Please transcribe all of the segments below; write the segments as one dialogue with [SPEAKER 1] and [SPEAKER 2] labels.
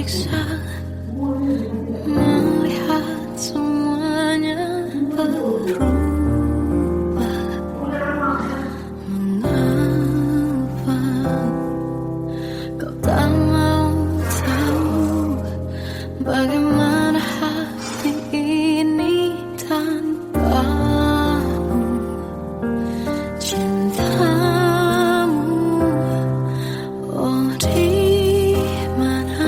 [SPEAKER 1] tersiksa melihat semuanya berubah. Mengapa kau tak mau tahu bagaimana hati ini tanpamu? Cintamu, oh di mana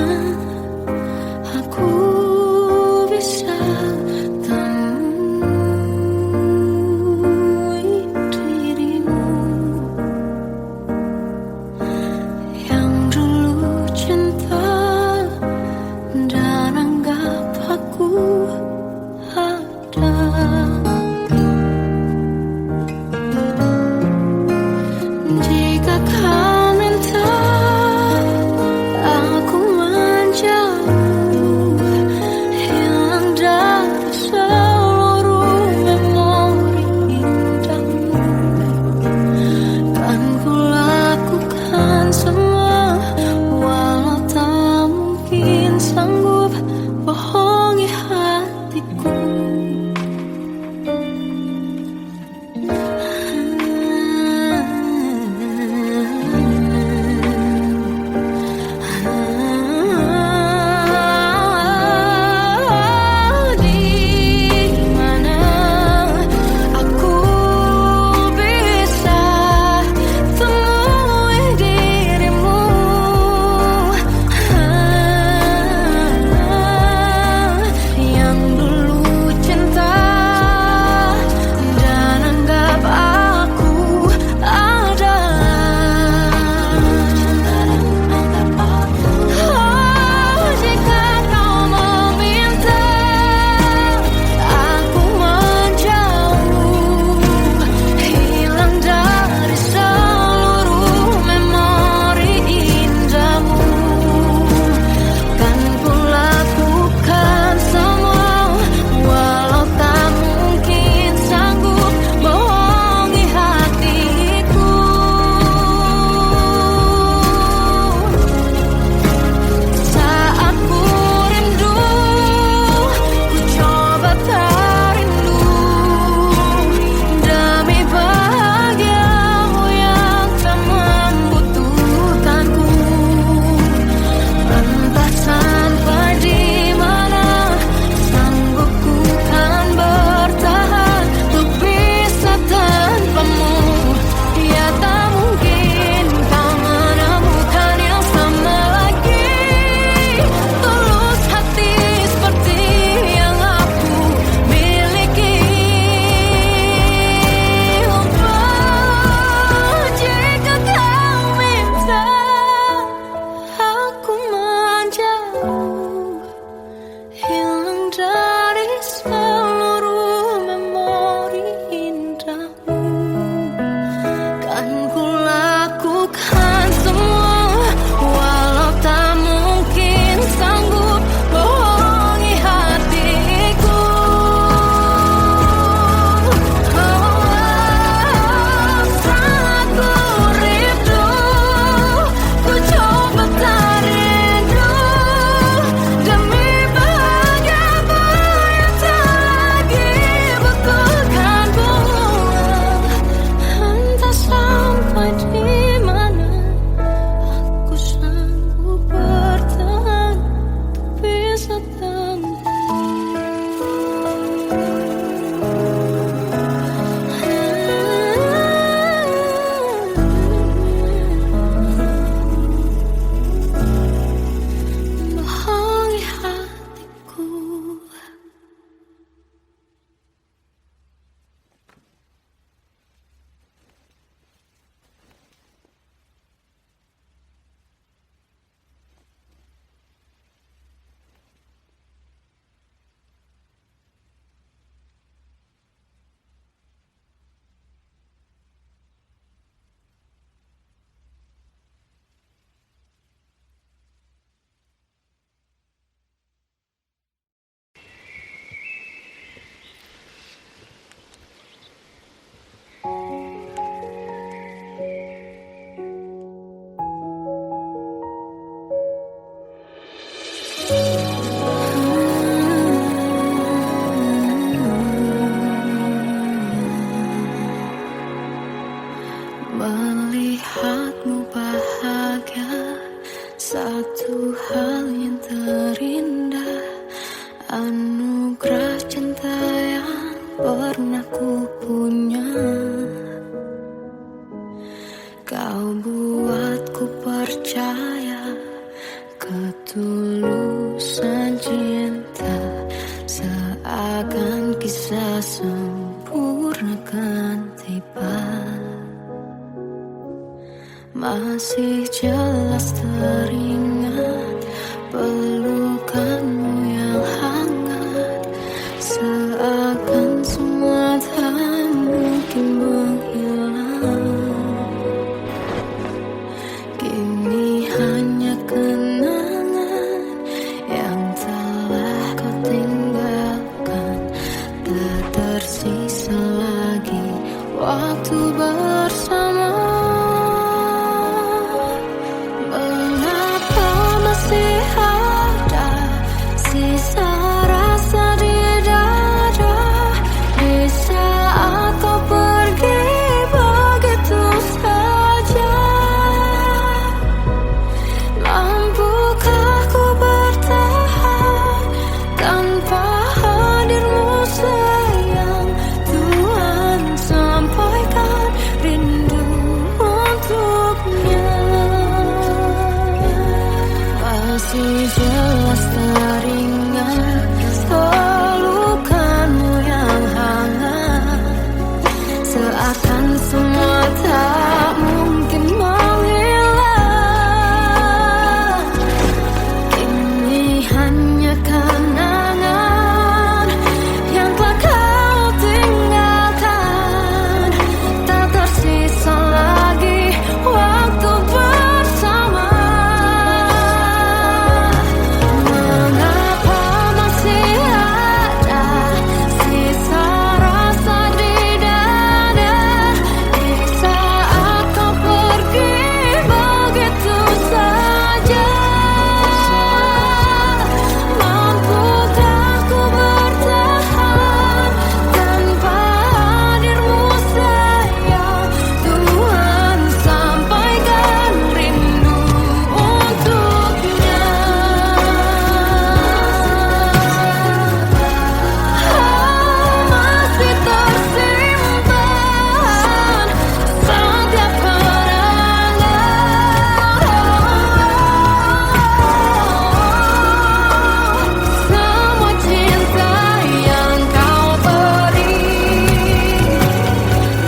[SPEAKER 1] anugerah cinta yang pernah ku punya. Kau buatku percaya ketulusan cinta, seakan kisah sempurna kan tiba. Masih jelas teringat pelukanmu yang hangat, seakan semua tak mungkin menghilang. Kini hanya kenangan yang telah kau tinggalkan, tak tersisa lagi waktu bersama. Mengapa masih ada sisa rasa di dada, di saat kau pergi begitu saja? Mampukah ku bertahan tanpa hadirmu sayang? Tuhan, sampaikan rindu untuknya. Masih jelas teringat pelukanmu yang hangat, seakan semua tak mungkin menghilang. Kini hanya kenangan yang telah kau tinggalkan, tak tersisa lagi waktu bersama. Mengapa masih ada sisa rasa di dada, di saat kau pergi begitu saja? Mampukah ku bertahan tanpa hadirmu sayang? Tuhan, sampaikan rindu untuknya. Masih tersimpan setiap kenangan, semua cinta yang kau beri.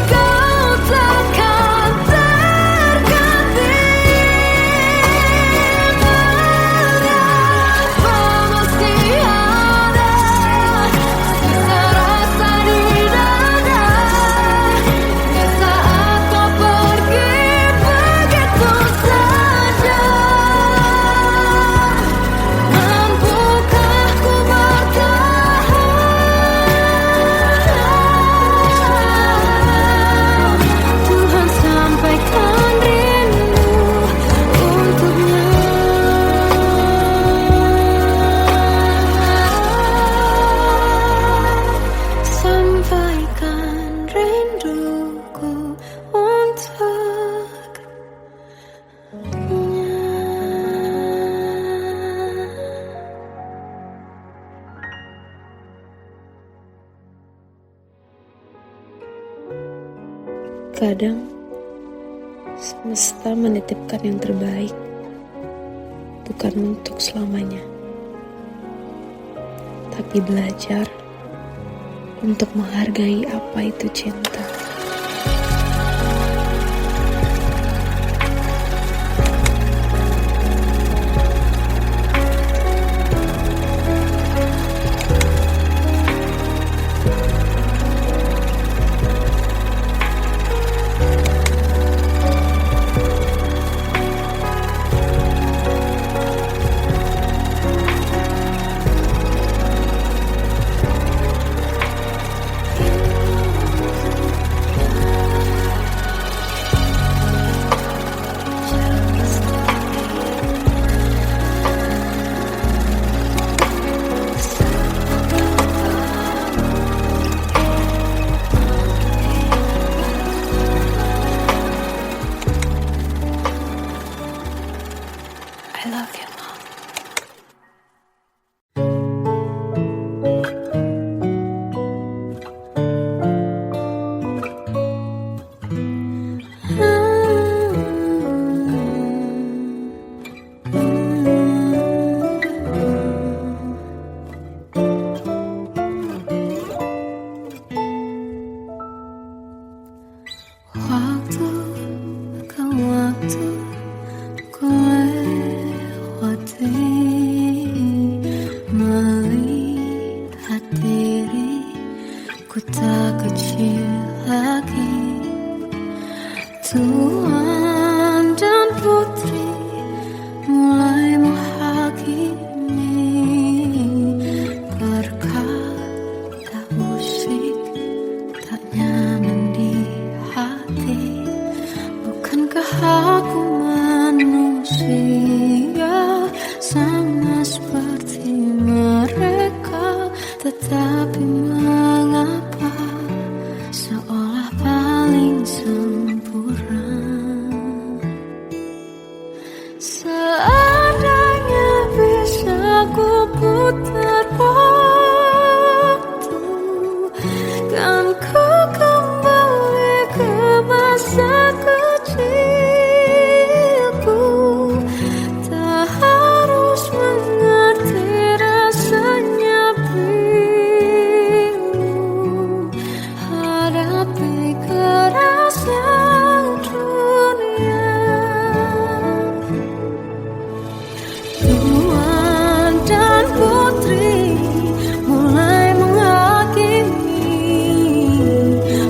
[SPEAKER 1] Kau takkan terganti. Mengapa masih ada sisa rasa di dada, di saat kau pergi begitu saja? Mampukah ku bertahan? Tuhan, sampaikan rindu untuknya. Sampaikan rinduku untuknya.
[SPEAKER 2] Kadang semesta menitipkan yang terbaik, bukan untuk selamanya, tapi belajar untuk menghargai apa itu cinta.
[SPEAKER 1] ku tak kecil lagi. Tuan dan putri mulai menghakimi. Berkata musik tak nyaman di hati. Bukankah aku manusia sama seperti mereka? Tetapi mengapa seolah paling sempurna? Seandainya bisa ku putar waktu, kan ku kembali ke masa kecilku. Tak harus mengerti rasanya pilu, hadapi kerasnya dunia. Tuan dan putri mulai menghakimi.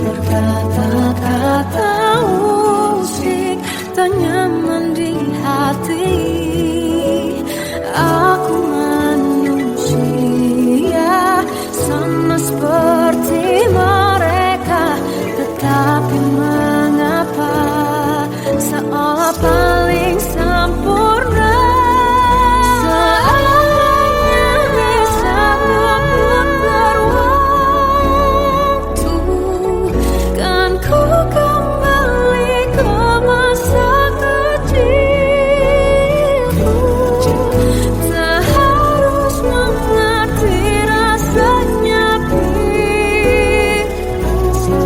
[SPEAKER 1] Berkata-kata musik tak nyaman di hati. Aku manusia sama seperti mereka. Tetapi mengapa seolah paling sempurna? Seandainya bisa ku putar waktu, kan ku kembali ke masa kecilku. Tak harus mengerti rasanya pilu,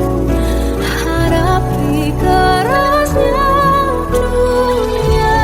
[SPEAKER 1] hadapi kerasnya dunia.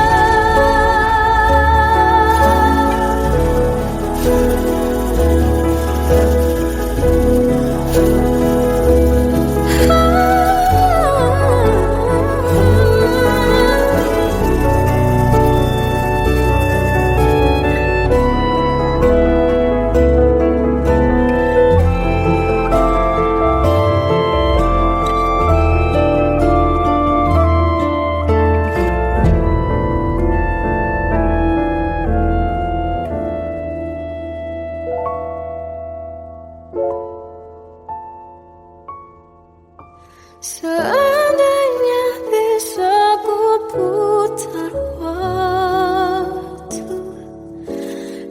[SPEAKER 1] Seandainya bisa ku putar waktu,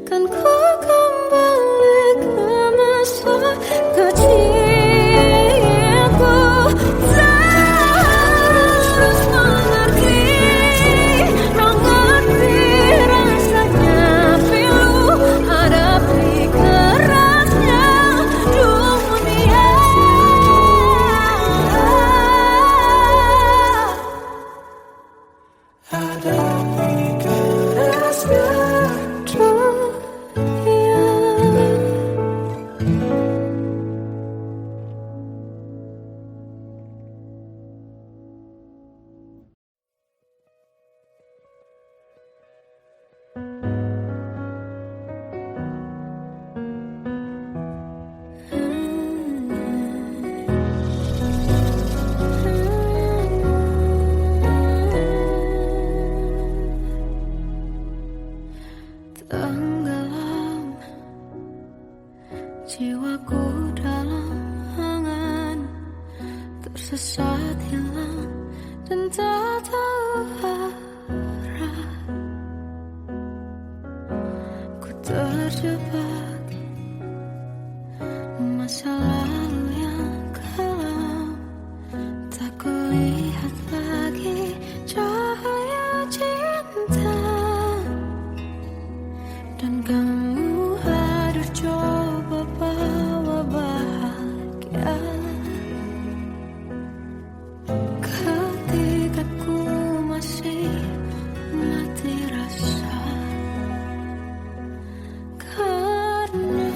[SPEAKER 1] kan ku kembali ke masa kecilku. Tak harus mengerti rasanya pilu, hadapi kerasnya dunia. Hadapi kerasnya dunia. Tenggelam jiwaku dalam angan, tersesat hilang dan tak tahu arah. Ku terjebak masa lalu yang kelam. Tak kulihat lagi cahaya cinta. Dan kamu harus coba bawa bahagia. Ketika ku masih mati rasa, karena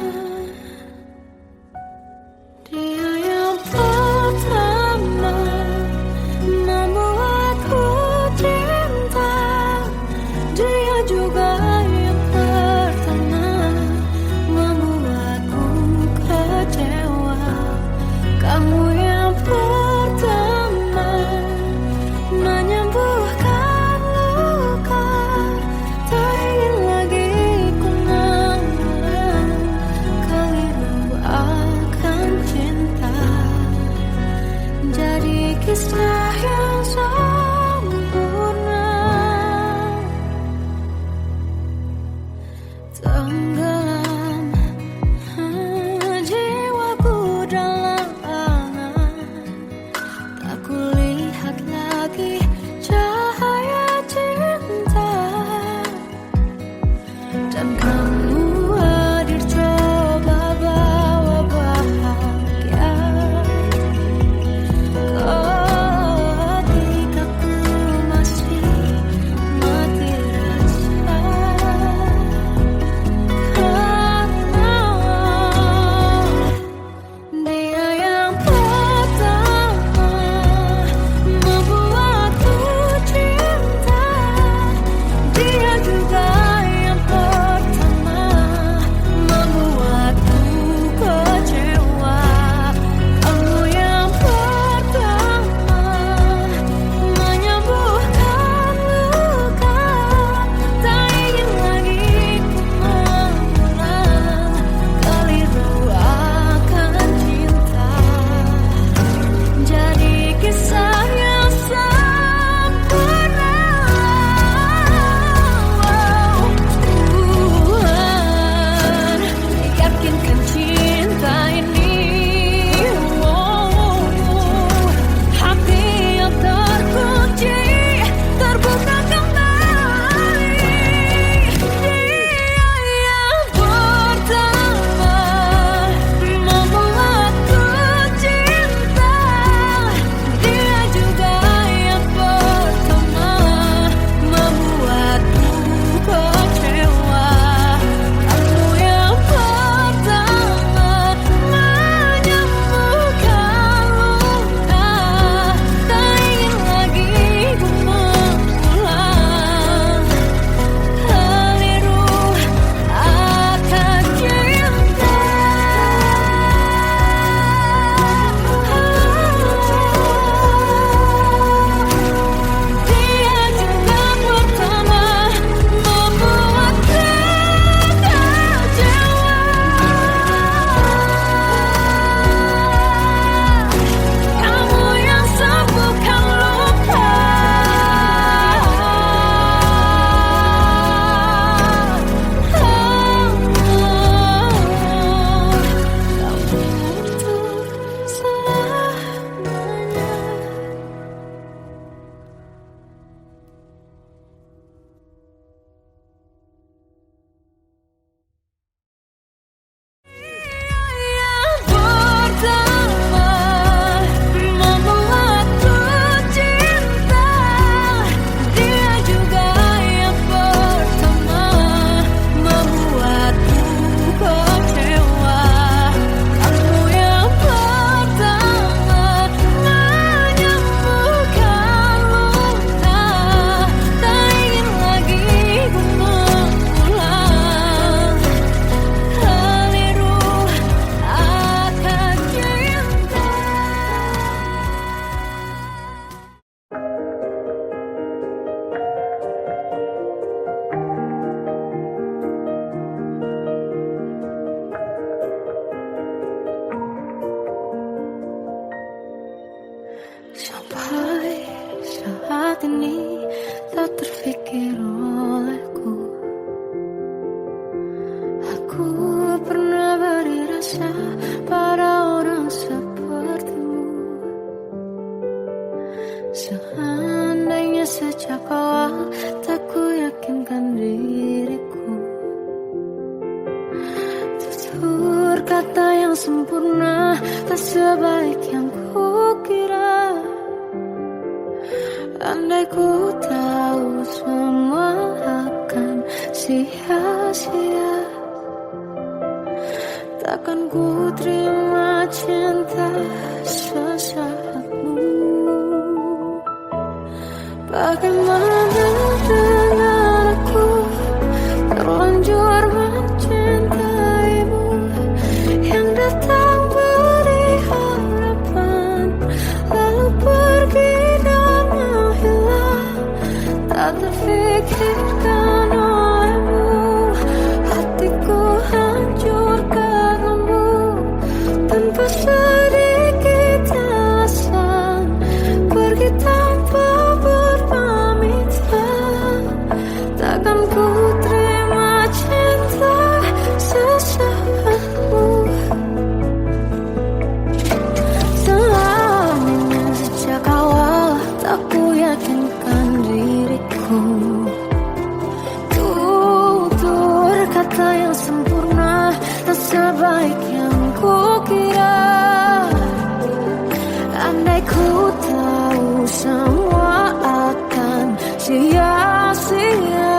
[SPEAKER 1] sempurna, tak sebaik yang kukira. Andai ku tahu semua akan sia-sia, takkan ku terima cinta sesaatmu. Bagaimana dengan aku terlanjur mencintaimu, yang datang beri harapan lalu pergi dan menghilang. Tak terfikirkan olehmu, hatiku hancur karenamu. Tanpa sedikit alasan, pergi tanpa berpamitan. Takkan ku terima cinta sesaatmu. Selama sejak awal tak ku yakinkan diriku. Tutur kata yang sempurna, tak sebaik yang kukira. Andai ku tahu semua akan sia-sia,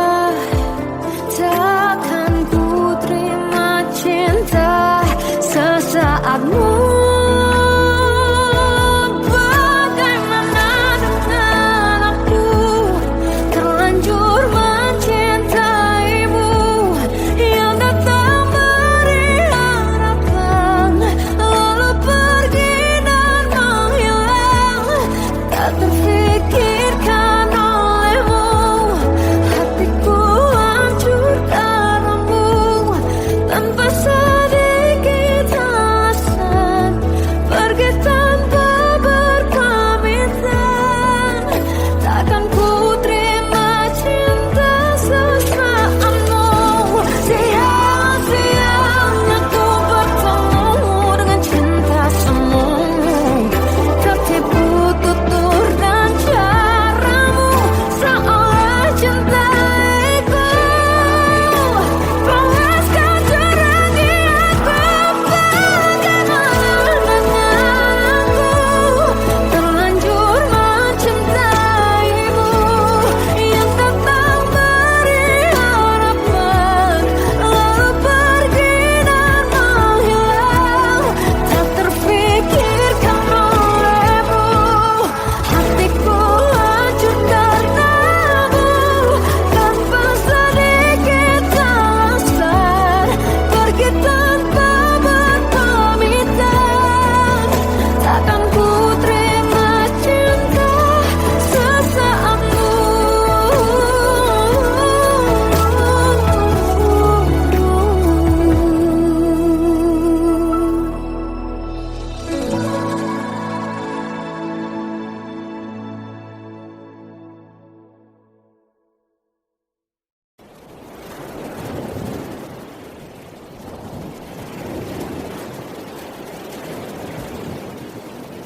[SPEAKER 1] takkan ku terima cinta sesaatmu. Bagaimana dengan aku terlanjur mencintaimu, yang datang beri harapan lalu pergi dan menghilang. Tak terfikirkan olehmu, hatiku hancur karenamu. Tanpa sedikit alasan, pergi tanpa berpamitan. Takkan ku terima cinta sesaatmu. Sia-sia aku bertemu dengan cinta semu. Tertipu tutur dan caramu, seolah cintaiku. Panaskan jerangi aku. Bagaimana dengan aku terlanjur mencintaimu, yang datang beri harapan lalu pergi dan menghilang. Tak terfikirkan olehmu, hatiku hancur karenamu. Tanpa sedikit alasan, pergi tanpa berpamitan. Takkan ku terima cinta sesaatmu.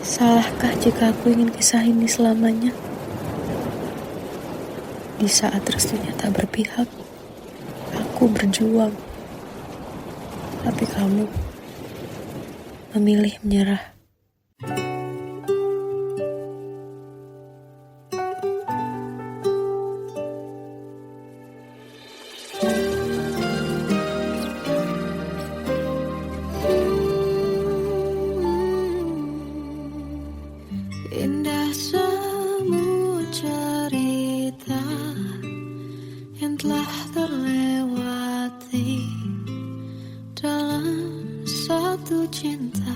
[SPEAKER 2] Salahkah jika aku ingin kisah ini selamanya? Di saat restunya tak berpihak, aku berjuang. Tapi kamu memilih menyerah.
[SPEAKER 1] Indah semua cerita yang telah terlewati dalam satu cinta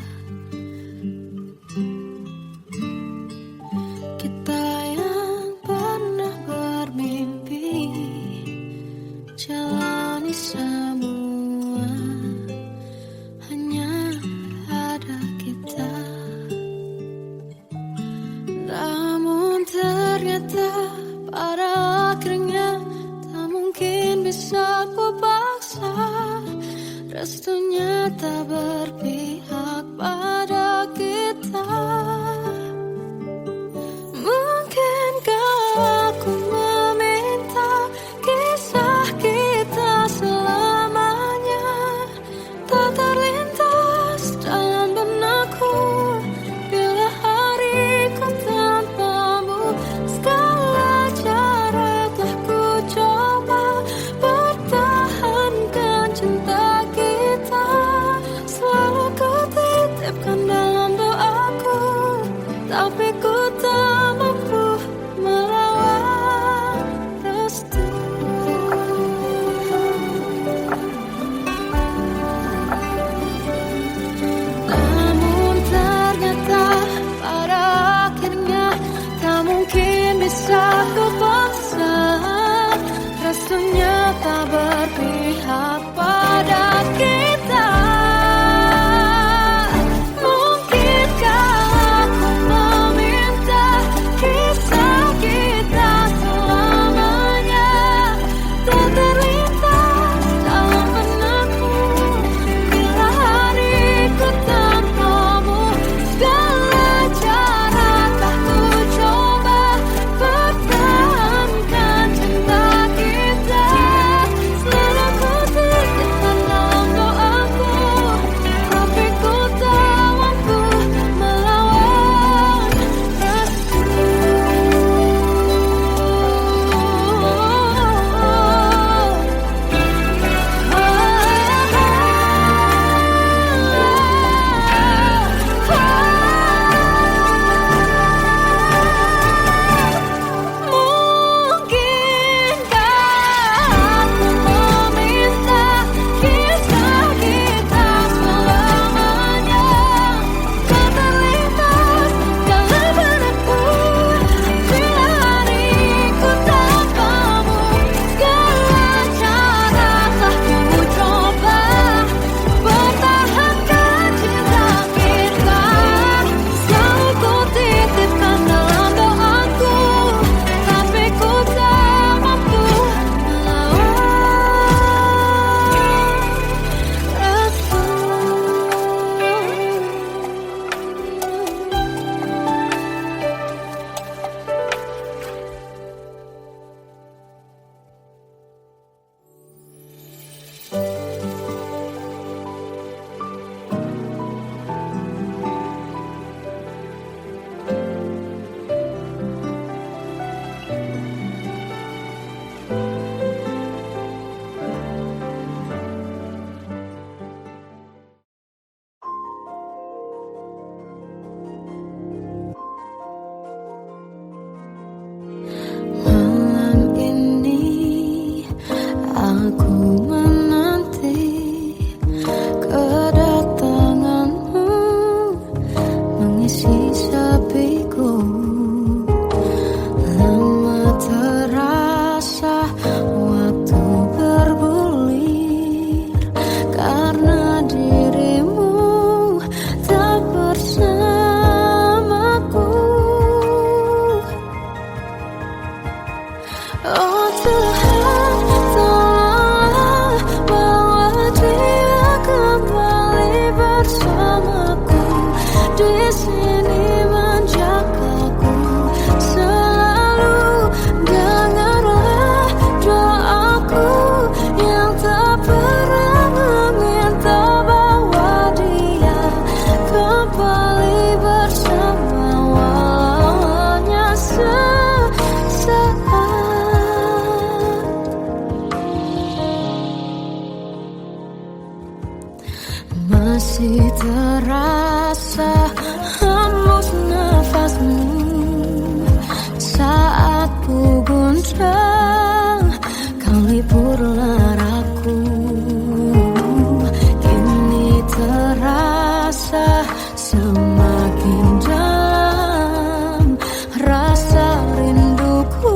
[SPEAKER 1] semakin dalam rasa rinduku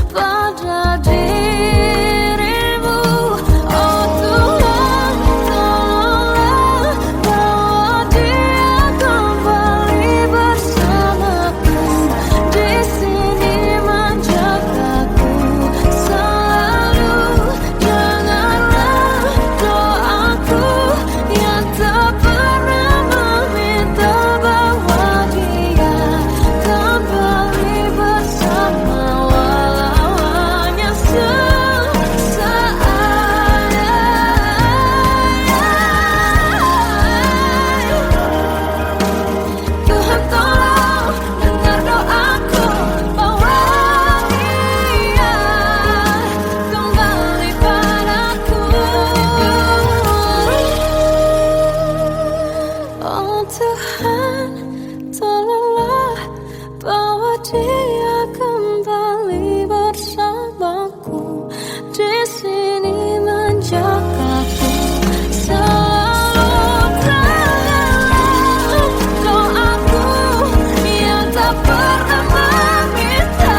[SPEAKER 1] pada dirimu. Oh Tuhan, tolonglah bawa dia kembali bersamaku, di sini menjagaku selalu. Janganlah doaku yang tak pernah meminta bahwa dia kembali bersama, walau hanya sesaat. Tuhan tolong dengar doaku, bawa dia kembali padaku. Oh Tuhan, tolonglah bawa dia kembali bersamaku, di sini menjagaku selalu. Janganlah doaku yang tak pernah meminta,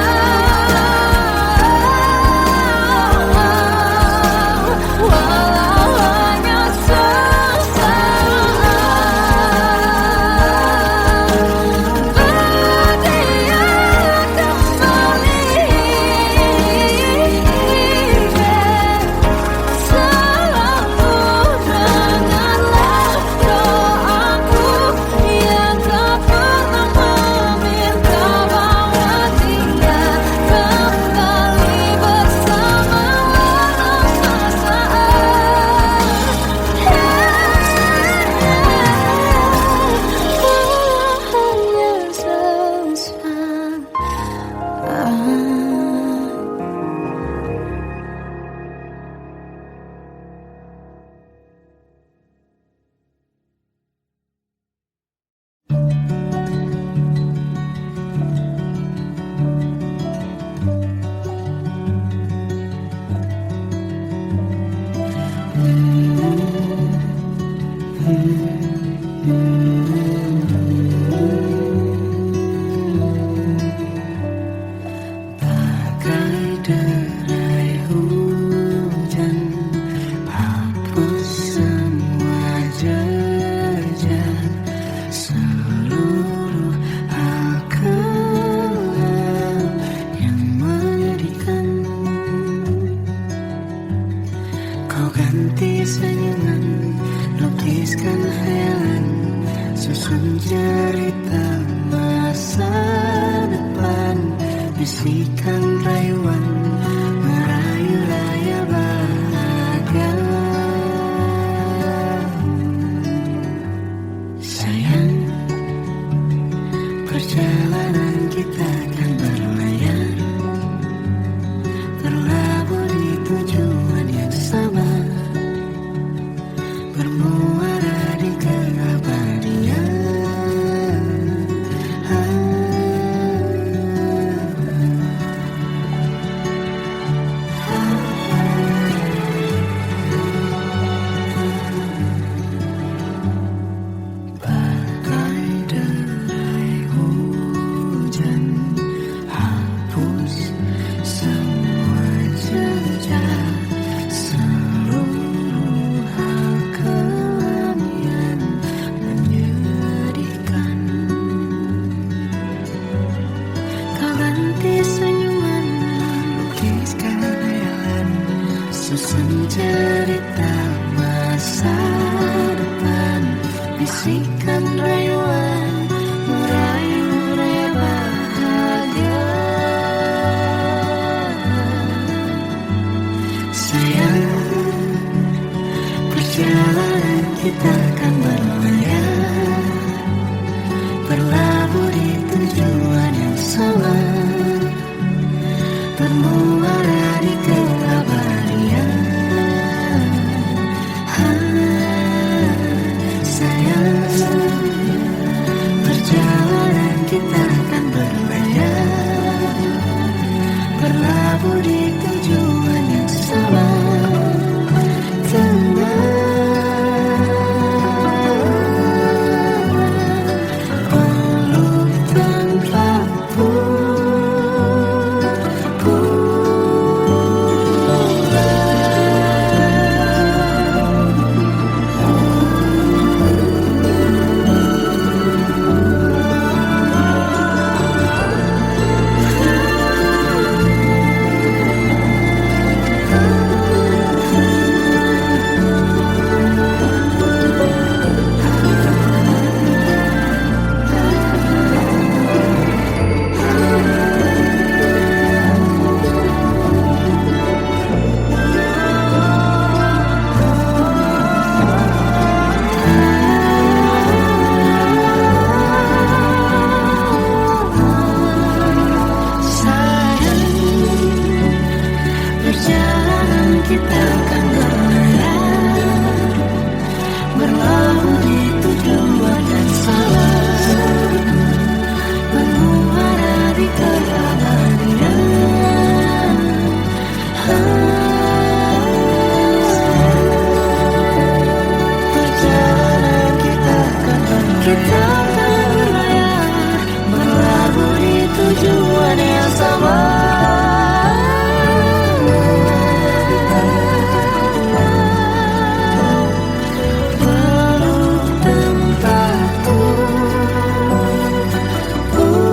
[SPEAKER 1] walau hanya sesaat. Berdia kembali, selalu. Dengarlah doaku yang tak pernah meminta bahwa dia kembali bersama, walau sesaat. Hanya sesaat. Bagai derai hujan, hapus semua jejak, seluruh hal kelam yang menyedihkan. Kau ganti senyuman, lukiskan hayalan, susun cerita masa depan, bisikan rayuan, merayu raya bahagia. Sayang, perjalanan kita akan berlayar, berlabuh di tujuan yang sama, bermuara di keabadian. Bagai derai hujan, takkan berlayar, berlabuh di tujuan yang sama. Peluk tempatku pulang.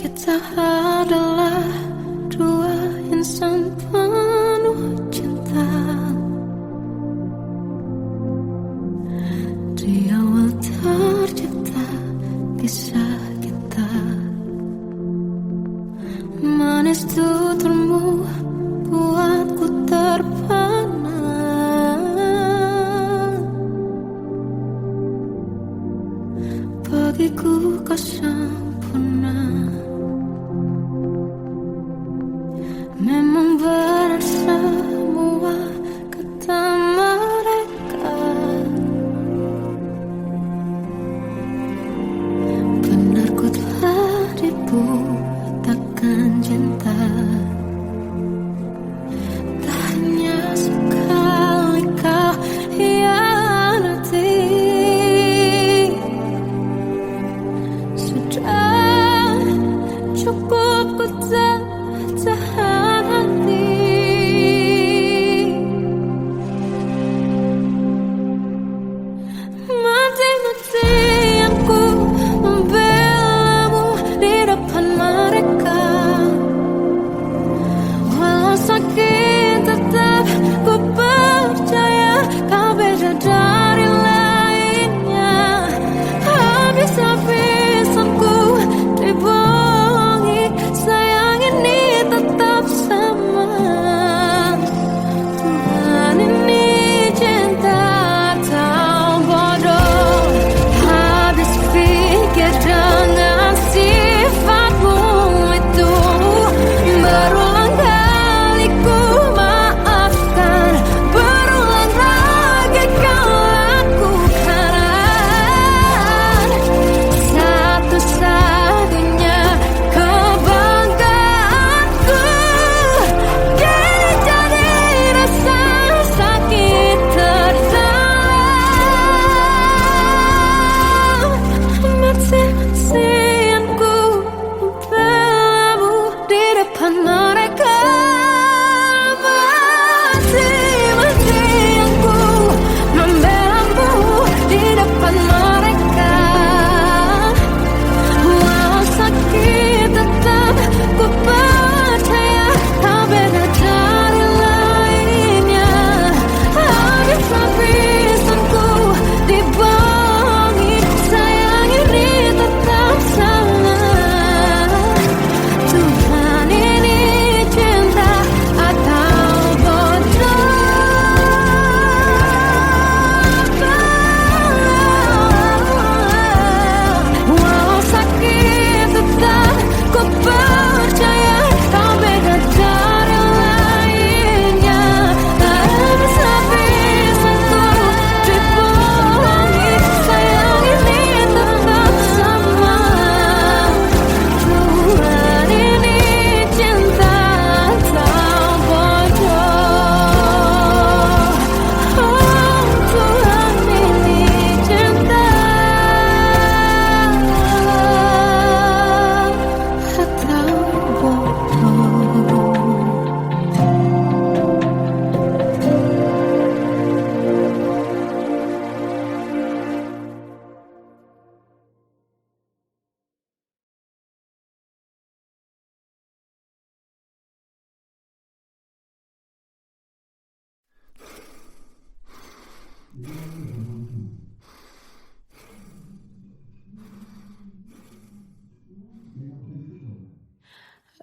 [SPEAKER 1] Kita adalah dua insan penuh cinta. Di awal tercipta kisah kita. Manis tuturmu buatku terpana. Bagiku kau sempurna. Memang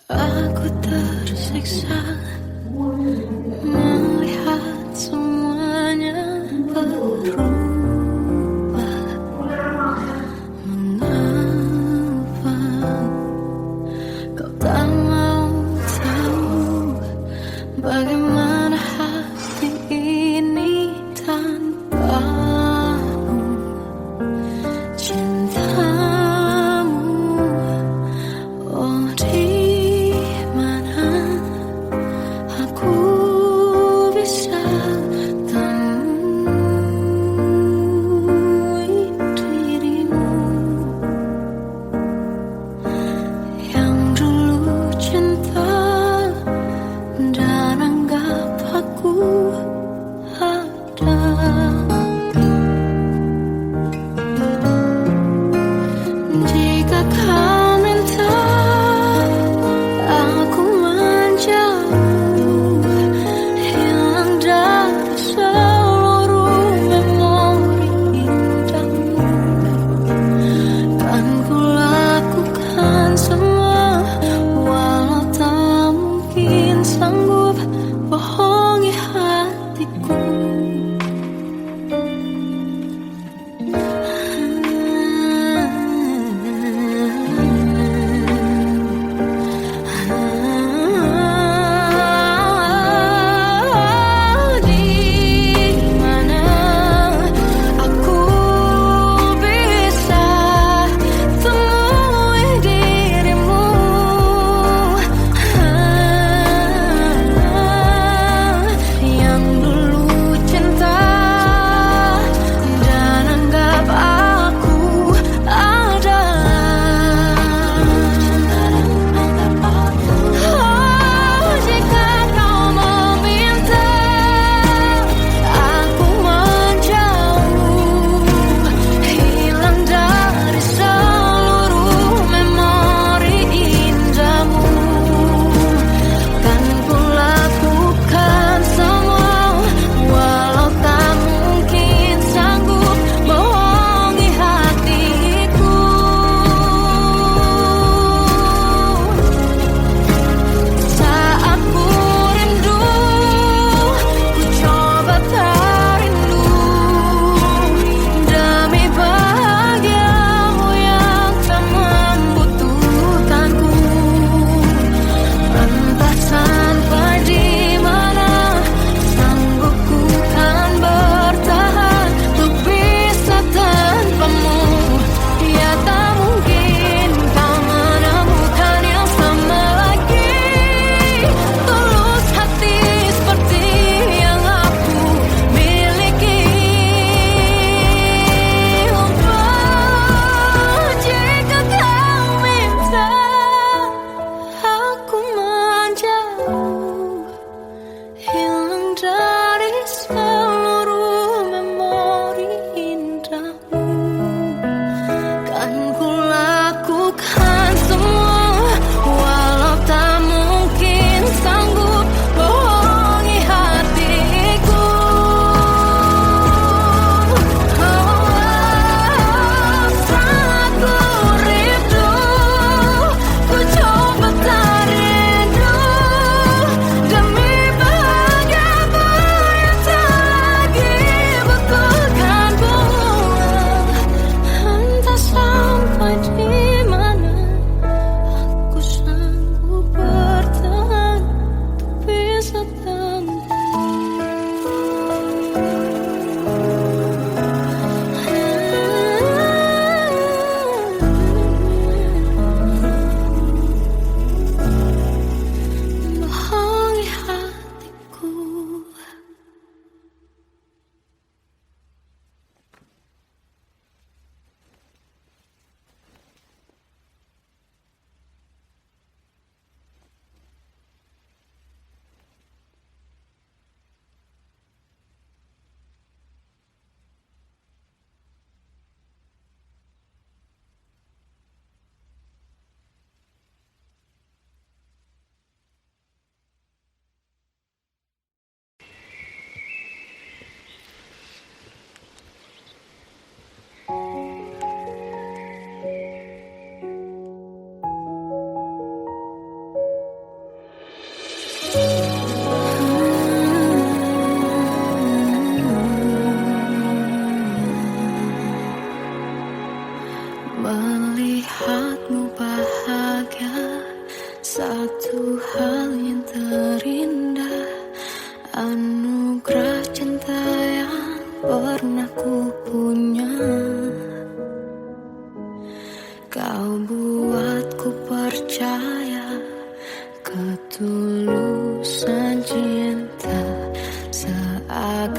[SPEAKER 1] Aku tersiksa melihat semuanya berubah. Mengapa kau tak mau tahu bagaimana hati ini tanpamu? Cintamu, oh di mana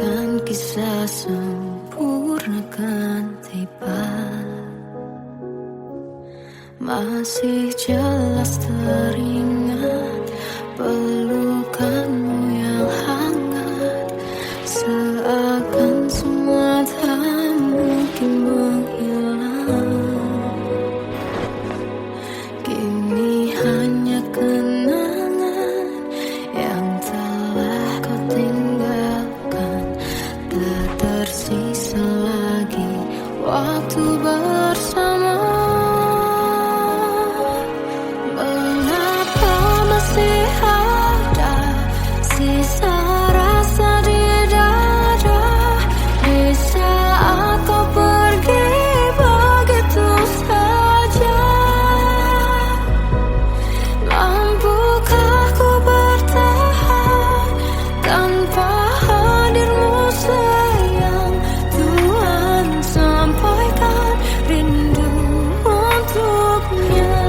[SPEAKER 1] dan kisah sempurna kan tiba. Masih jelas teringat pelukanmu yang hangat, seakan semua tak mungkin menghilang. Kini hanya kenangan yang telah kau tinggalkan, tak tersisa lagi waktu bersama. Mengapa masih ada sisa rasa di dada di saat kau pergi begitu saja? Mampukah ku bertahan tanpa hadirmu sayang? Tuhan sampaikan rindu untuknya.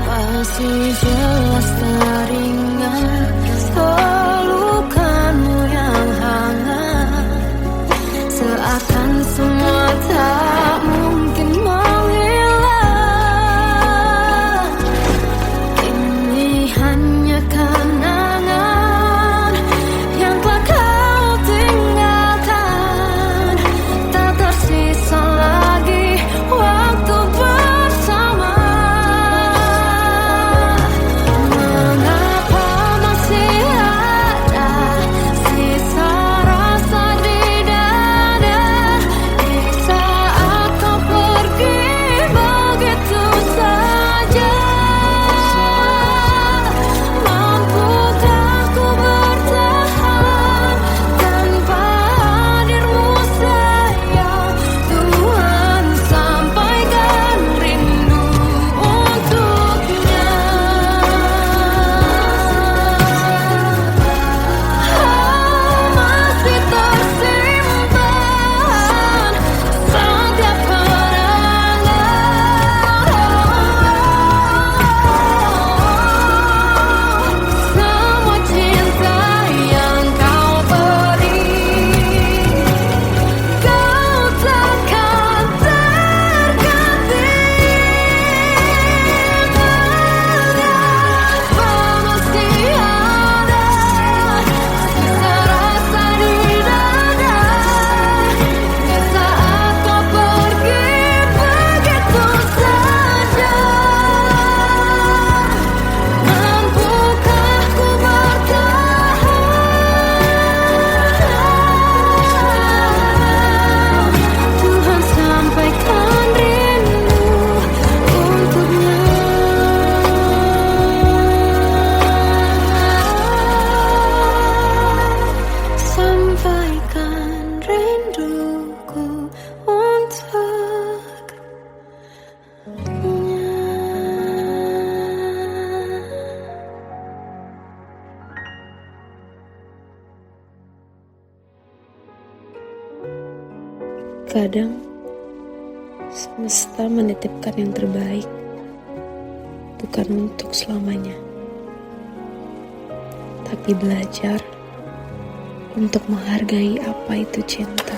[SPEAKER 1] Masih jelas teringat pelukanmu yang hangat, seakan semua tak mungkin menghilang. Ini hanya kenangan yang telah kau tinggalkan, tak tersisa lagi waktu bersama. Mengapa masih ada sisa rasa di dada di saat kau pergi begitu saja? Mampukah ku bertahan tanpa hadirmu sayang? Tuhan sampaikan rindu untuknya. Masih tersimpan setiap kenangan, semua cinta yang kau beri. Kau takkan terganti. Mengapa masih ada sisa rasa di dada di saat kau pergi begitu saja? Mampukah ku bertahan? Tuhan sampaikan rindu untuknya. Sampaikan rinduku untuknya.
[SPEAKER 2] Kadang semesta menitipkan yang terbaik, bukan untuk selamanya, tapi belajar untuk menghargai apa itu cinta.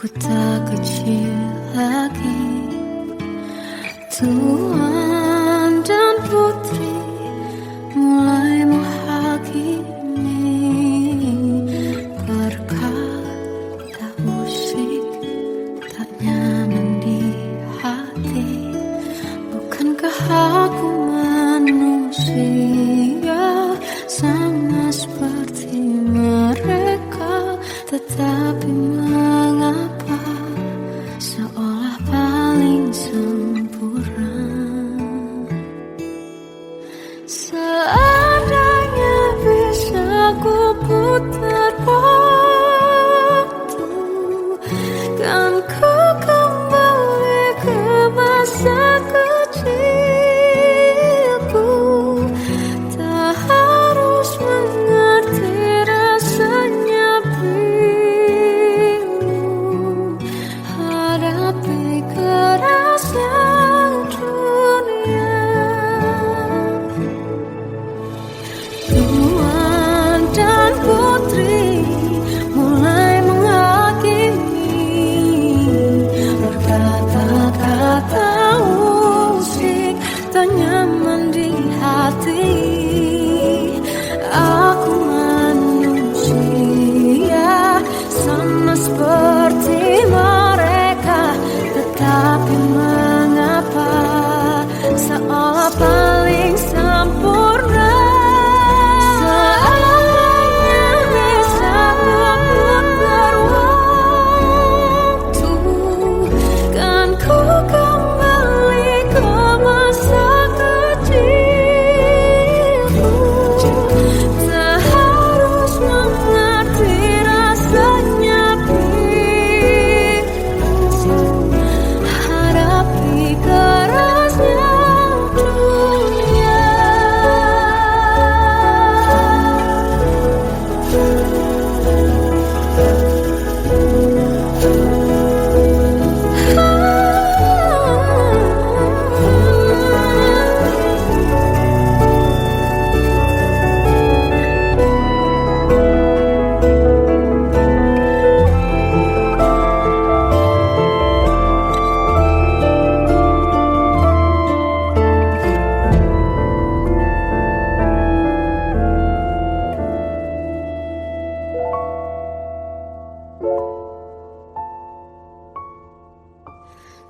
[SPEAKER 1] Ku tak kecil lagi. Tuan dan putri mulai menghakimi. Berkata musik tak nyaman di hati. Bukankah aku manusia sama seperti mereka? Tetapi mengapa seolah paling sempurna? Seandainya bisa ku putar waktu, kan ku kembali ke masa kecilku. Tak harus mengerti rasanya bingung hadapi kerasnya dunia. Tuan dan putri mulai menghakimi. Berkata-kata musik tak nyaman di hati. Aku manusia sama seperti mereka. Tetapi mengapa seolah paling sempurna? Seandainya bisa memutar waktu, kan ku kembali ke masa kecilku. Tak harus mengerti rasanya bingung hadapi kerasnya dunia.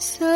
[SPEAKER 1] So